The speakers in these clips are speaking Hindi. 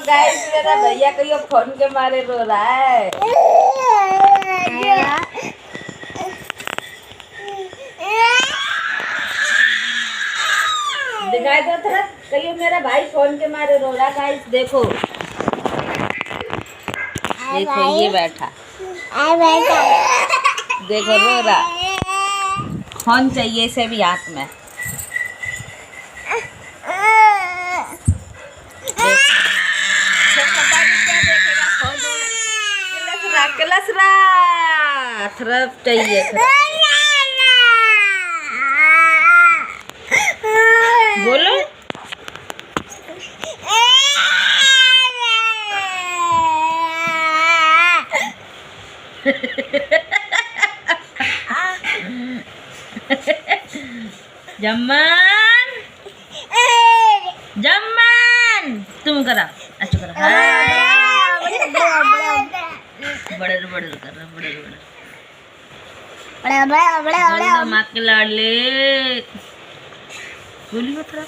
गाइस मेरा भैया कहीं फोन के मारे रो रहा है। दिखाई दो थोड़ा, कहीं मेरा भाई फोन के मारे रो रहा है। गाइस देखो देखो ये बैठा देखो रो रहा, फोन चाहिए इसे भी हाथ में। क्लस थ्रप चाहिए बोलो। जम्मान जम्मान तुम करा अच्छा करा बड़े बड़े कर रहा बड़े माँ के लाडले बोलिए थोड़ा।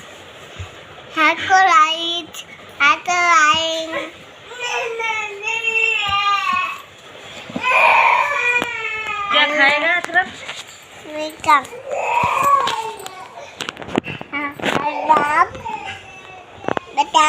क्या खाएगा अशरफ? बेटा